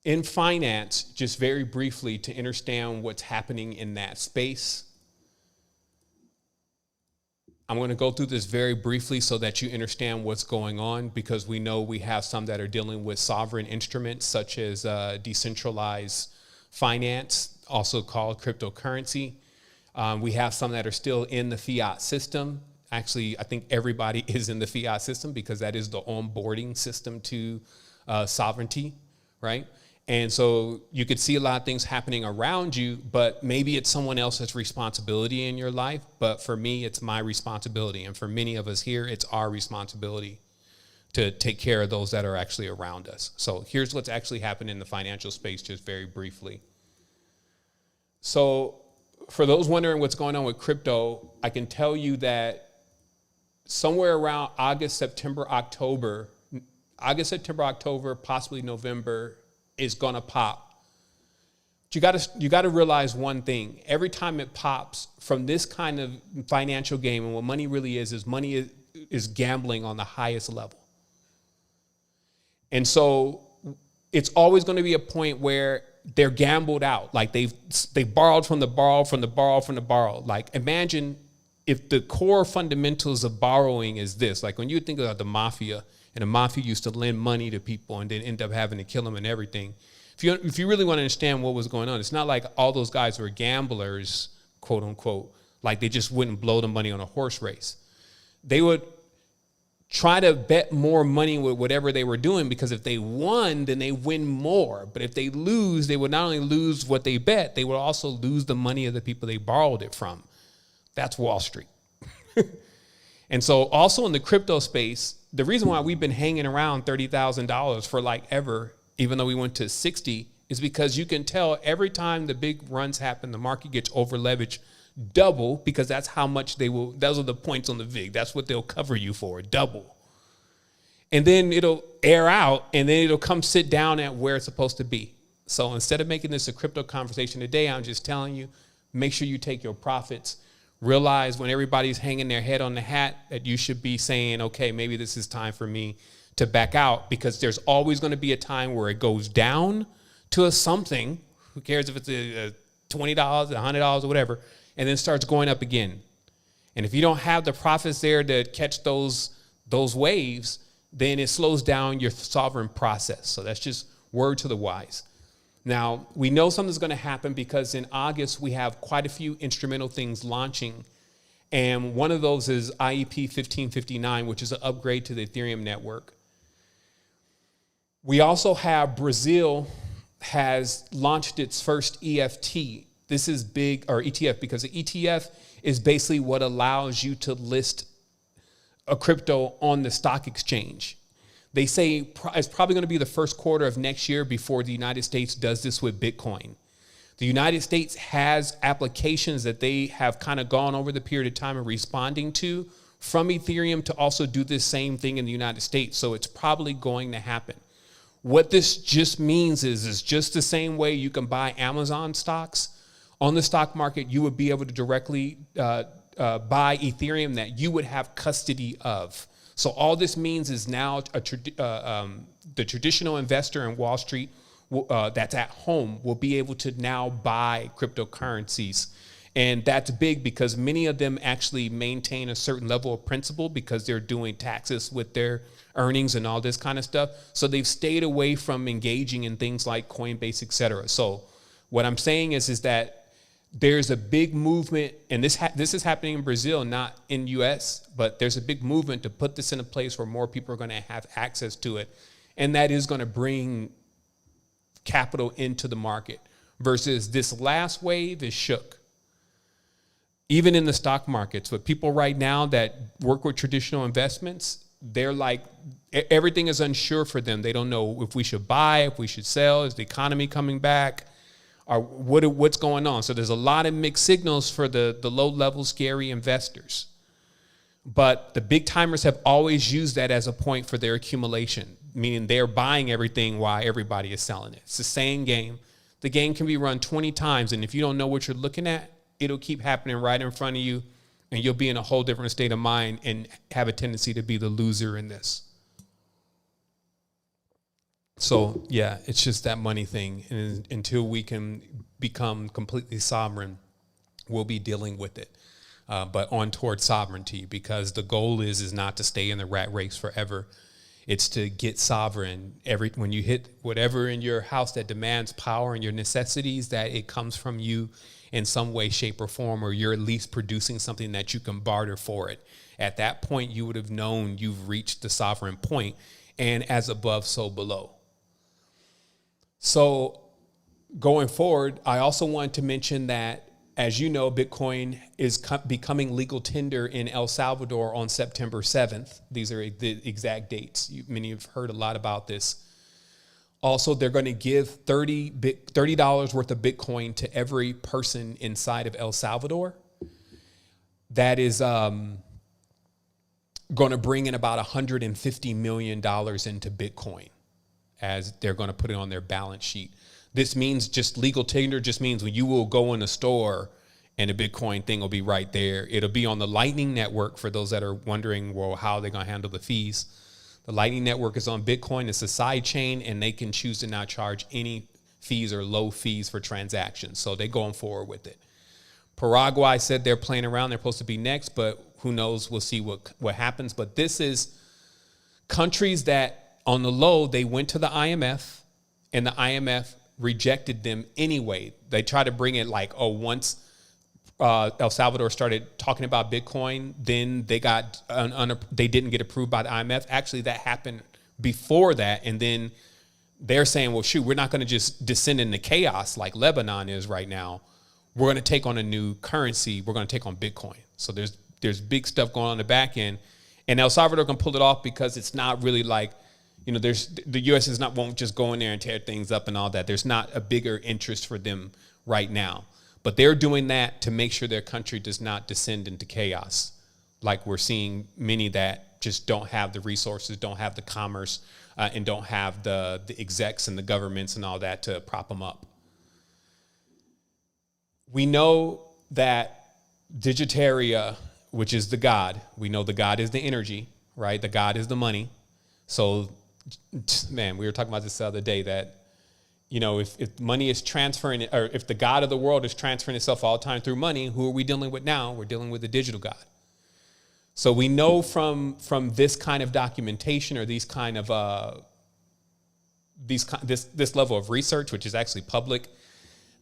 in finance, just very briefly to understand what's happening in that space, I'm going to go through this very briefly so that you understand what's going on, because we know we have some that are dealing with sovereign instruments such as decentralized finance, also called cryptocurrency. We have some that are still in the fiat system. Actually, I think everybody is in the fiat system because that is the onboarding system to sovereignty, right? And so you could see a lot of things happening around you, but maybe it's someone else's responsibility in your life. But for me, it's my responsibility. And for many of us here, it's our responsibility to take care of those that are actually around us. So here's what's actually happened in the financial space, just very briefly. So for those wondering what's going on with crypto, I can tell you that somewhere around August, September, October, possibly November, is gonna pop. But you gotta realize one thing. Every time it pops from this kind of financial game, and what money really is money is gambling on the highest level. And so it's always gonna be a point where they're gambled out. Like they borrowed from the borrow. Like imagine if the core fundamentals of borrowing is this. Like when you think about the mafia, and the mafia used to lend money to people and then end up having to kill them and everything. If you really want to understand what was going on, it's not like all those guys were gamblers, quote unquote, like they just wouldn't blow the money on a horse race. They would try to bet more money with whatever they were doing, because if they won, then they win more. But if they lose, they would not only lose what they bet, they would also lose the money of the people they borrowed it from. That's Wall Street. And so also in the crypto space, the reason why we've been hanging around $30,000 for like ever, even though we went to 60, is because you can tell every time the big runs happen, the market gets over leveraged double, because that's how much those are the points on the VIG. That's what they'll cover you for, double. And then it'll air out, and then it'll come sit down at where it's supposed to be. So instead of making this a crypto conversation today, I'm just telling you, make sure you take your profits. Realize when everybody's hanging their head on the hat that you should be saying, okay, maybe this is time for me to back out, because there's always going to be a time where it goes down to a something. Who cares if it's a $20, $100 or whatever, and then starts going up again. And if you don't have the profits there to catch those waves, then it slows down your sovereign process. So that's just word to the wise. Now, we know something's going to happen because in August, we have quite a few instrumental things launching. And one of those is IEP 1559, which is an upgrade to the Ethereum network. We also have Brazil has launched its first EFT. This is big, or ETF, because the ETF is basically what allows you to list a crypto on the stock exchange. They say it's probably going to be the first quarter of next year before the United States does this with Bitcoin. The United States has applications that they have kind of gone over the period of time of responding to from Ethereum to also do this same thing in the United States. So it's probably going to happen. What this just means is just the same way you can buy Amazon stocks on the stock market, you would be able to directly buy Ethereum that you would have custody of. So all this means is now the traditional investor in Wall Street that's at home will be able to now buy cryptocurrencies. And that's big because many of them actually maintain a certain level of principle because they're doing taxes with their earnings and all this kind of stuff. So they've stayed away from engaging in things like Coinbase, et cetera. So what I'm saying is that there's a big movement, and this is happening in Brazil, not in US, but there's a big movement to put this in a place where more people are going to have access to it. And that is going to bring capital into the market versus this last wave is shook. Even in the stock markets, with people right now that work with traditional investments, they're like, everything is unsure for them. They don't know if we should buy, if we should sell, is the economy coming back? Or what's going on? So there's a lot of mixed signals for the low-level, scary investors. But the big timers have always used that as a point for their accumulation, meaning they're buying everything while everybody is selling it. It's the same game. The game can be run 20 times, and if you don't know what you're looking at, it'll keep happening right in front of you, and you'll be in a whole different state of mind and have a tendency to be the loser in this. So yeah, it's just that money thing. And until we can become completely sovereign, we'll be dealing with it. But on towards sovereignty, because the goal is not to stay in the rat race forever. It's to get sovereign. When you hit whatever in your house that demands power and your necessities, that it comes from you in some way, shape, or form, or you're at least producing something that you can barter for it. At that point, you would have known you've reached the sovereign point, and as above, so below. So going forward, I also wanted to mention that, as you know, Bitcoin is becoming legal tender in El Salvador on September 7th. These are the exact dates. Many have heard a lot about this. Also, they're going to give $30 worth of Bitcoin to every person inside of El Salvador. That is going to bring in about $150 million into Bitcoin, as they're going to put it on their balance sheet. This means just legal tender just means when you will go in a store and a Bitcoin thing will be right there. It'll be on the Lightning Network for those that are wondering, well, how are they going to handle the fees? The Lightning Network is on Bitcoin. It's a side chain, and they can choose to not charge any fees or low fees for transactions. So they're going forward with it. Paraguay said they're playing around. They're supposed to be next, but who knows? We'll see what happens. But this is countries that on the low, they went to the IMF, and the IMF rejected them anyway. They tried to bring it like, once El Salvador started talking about Bitcoin, then they got they didn't get approved by the IMF. Actually, that happened before that, and then they're saying, well, shoot, we're not going to just descend into chaos like Lebanon is right now. We're going to take on a new currency. We're going to take on Bitcoin. So there's big stuff going on in the back end, and El Salvador can pull it off because it's not really like, the U.S. won't just go in there and tear things up and all that. There's not a bigger interest for them right now. But they're doing that to make sure their country does not descend into chaos, like we're seeing many that just don't have the resources, don't have the commerce, and don't have the execs and the governments and all that to prop them up. We know that Digitaria, which is the God, we know the God is the energy, right? The God is the money. So, man, we were talking about this the other day that, if money is transferring, or if the God of the world is transferring itself all the time through money, who are we dealing with now? We're dealing with the digital God. So we know from this kind of documentation, or these kind of this level of research, which is actually public,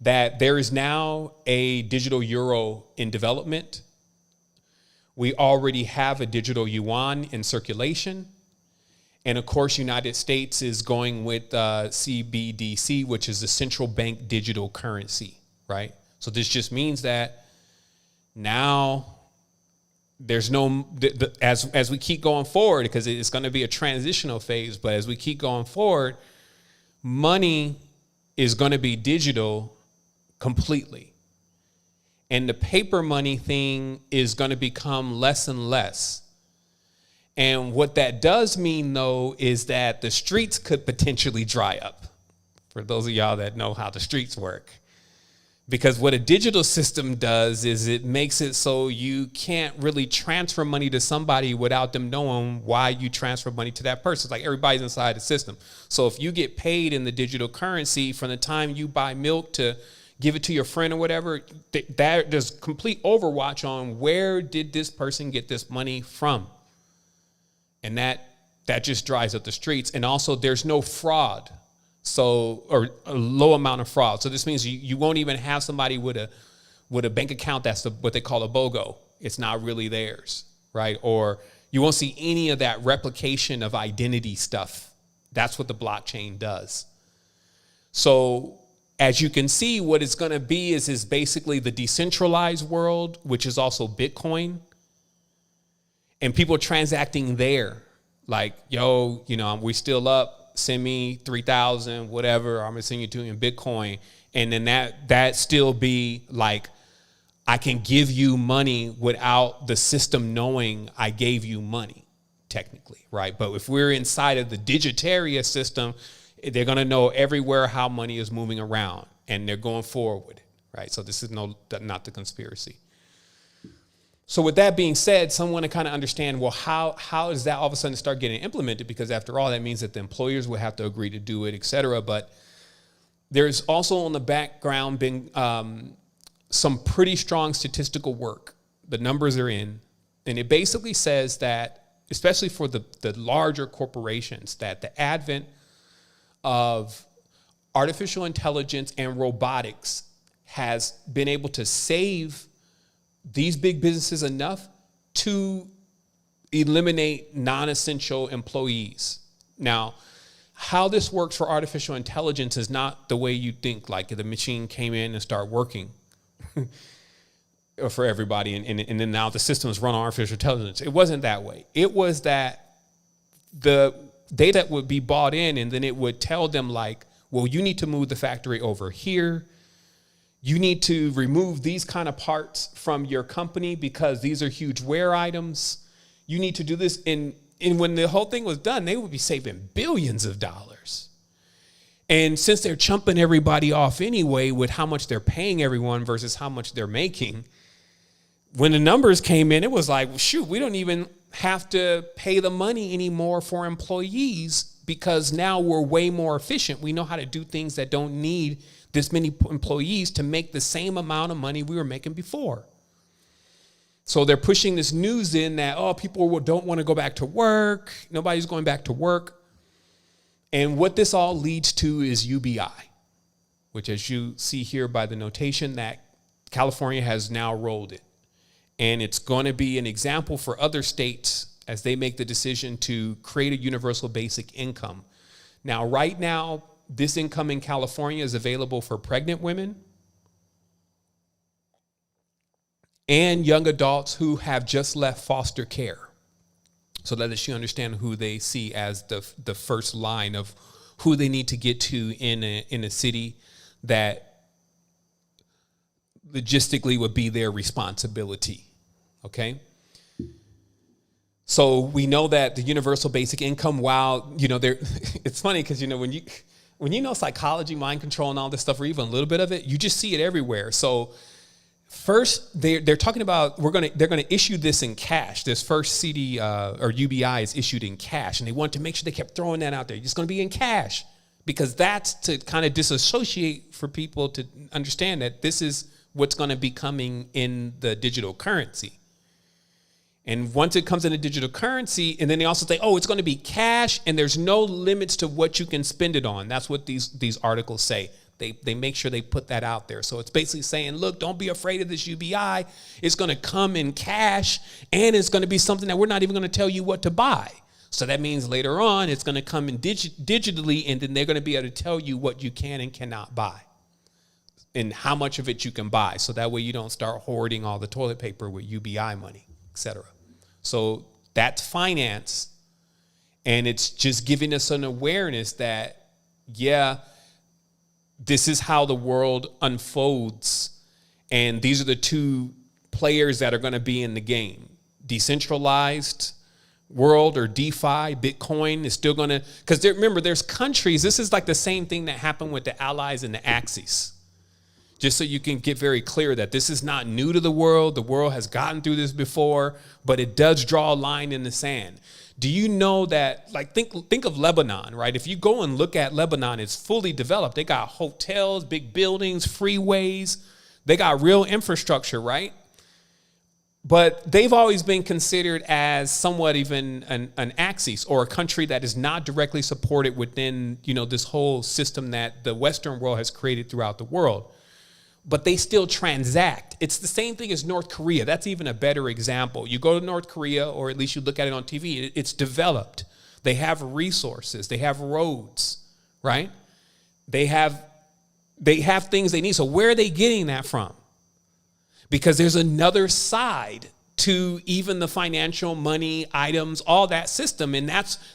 that there is now a digital euro in development. We already have a digital yuan in circulation. And of course, United States is going with CBDC, which is the central bank digital currency, right? So this just means that now there's no, as we keep going forward, because it's going to be a transitional phase, but as we keep going forward, money is going to be digital completely. And the paper money thing is going to become less and less. And what that does mean, though, is that the streets could potentially dry up, for those of y'all that know how the streets work. Because what a digital system does is it makes it so you can't really transfer money to somebody without them knowing why you transfer money to that person. It's like everybody's inside the system. So if you get paid in the digital currency from the time you buy milk to give it to your friend or whatever, there's complete overwatch on where did this person get this money from. And that just dries up the streets. And also there's no fraud. So, or a low amount of fraud. So this means you won't even have somebody with a bank account that's what they call a BOGO. It's not really theirs, right? Or you won't see any of that replication of identity stuff. That's what the blockchain does. So as you can see, what it's going to be is basically the decentralized world, which is also Bitcoin. And people transacting there, like, we still up, send me 3,000, whatever, I'm gonna send you to in Bitcoin. And then that still be like, I can give you money without the system knowing I gave you money, technically, right? But if we're inside of the Digitaria system, they're gonna know everywhere how money is moving around, and they're going forward with it, right? So this is not the conspiracy. So with that being said, someone to kind of understand, well, how does that all of a sudden start getting implemented? Because after all, that means that the employers would have to agree to do it, et cetera. But there's also on the background been some pretty strong statistical work. The numbers are in, and it basically says that, especially for the larger corporations, that the advent of artificial intelligence and robotics has been able to save these big businesses enough to eliminate non-essential employees. Now, how this works for artificial intelligence is not the way you think, like the machine came in and started working for everybody, and then now the systems run on artificial intelligence. It wasn't that way. It was that the data would be bought in, and then it would tell them, like, well, you need to move the factory over here. You need to remove these kind of parts from your company because these are huge wear items. You need to do this. And when the whole thing was done, they would be saving billions of dollars. And since they're chumping everybody off anyway with how much they're paying everyone versus how much they're making, when the numbers came in, it was like, well, shoot, we don't even have to pay the money anymore for employees because now we're way more efficient. We know how to do things that don't need this many employees to make the same amount of money we were making before. So they're pushing this news in that, oh, people don't want to go back to work. Nobody's going back to work. And what this all leads to is UBI, which, as you see here by the notation, that California has now rolled it. And it's going to be an example for other states as they make the decision to create a universal basic income. Now, right now, this income in California is available for pregnant women and young adults who have just left foster care, so that you understand who they see as the first line of who they need to get to in a city that logistically would be their responsibility. Okay? So we know that the universal basic income, while, it's funny because, when you know psychology, mind control, and all this stuff, or even a little bit of it, you just see it everywhere. So first, they're talking about they're gonna issue this in cash. This first CD or UBI is issued in cash, and they wanted to make sure they kept throwing that out there. It's going to be in cash because that's to kind of disassociate for people to understand that this is what's going to be coming in the digital currency. And once it comes in a digital currency, and then they also say, oh, it's going to be cash, and there's no limits to what you can spend it on. That's what these articles say. They make sure they put that out there. So it's basically saying, look, don't be afraid of this UBI. It's going to come in cash, and it's going to be something that we're not even going to tell you what to buy. So that means later on, it's going to come in digitally, and then they're going to be able to tell you what you can and cannot buy and how much of it you can buy. So that way you don't start hoarding all the toilet paper with UBI money, et cetera. So that's finance, and it's just giving us an awareness that, yeah, this is how the world unfolds, and these are the two players that are going to be in the game. Decentralized world, or DeFi, Bitcoin is still going to, because remember, there's countries, this is like the same thing that happened with the Allies and the Axis. Just so you can get very clear that this is not new to the world. The world has gotten through this before, but it does draw a line in the sand. Do you know that, like, think of Lebanon, right? If you go and look at Lebanon, it's fully developed. They got hotels, big buildings, freeways. They got real infrastructure, right? But they've always been considered as somewhat even an axis, or a country that is not directly supported within, this whole system that the Western world has created throughout the world. But they still transact. It's the same thing as North Korea. That's even a better example. You go to North Korea, or at least you look at it on TV, it's developed. They have resources. They have roads, right? They have things they need. So where are they getting that from? Because there's another side to even the financial money items, all that system. And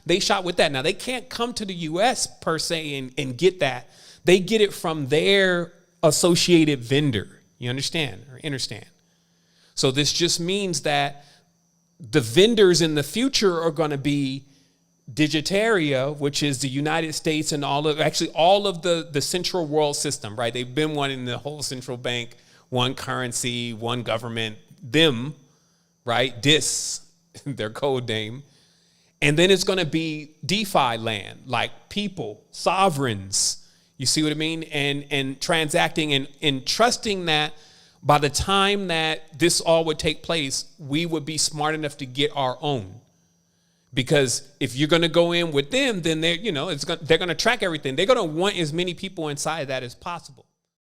they shot with that. Now, they can't come to the U.S. per se and get that. They get it from their associated vendor. You understand or understand? So this just means that the vendors in the future are going to be Digitaria, which is the United States and all of the central world system, right? They've been wanting the whole central bank, one currency, one government, them, right? DIS, their code name. And then it's going to be DeFi land, like people, sovereigns. You see what I mean? And transacting and trusting that by the time that this all would take place, we would be smart enough to get our own. Because if you're going to go in with them, then they're going to track everything. They're going to want as many people inside that as possible.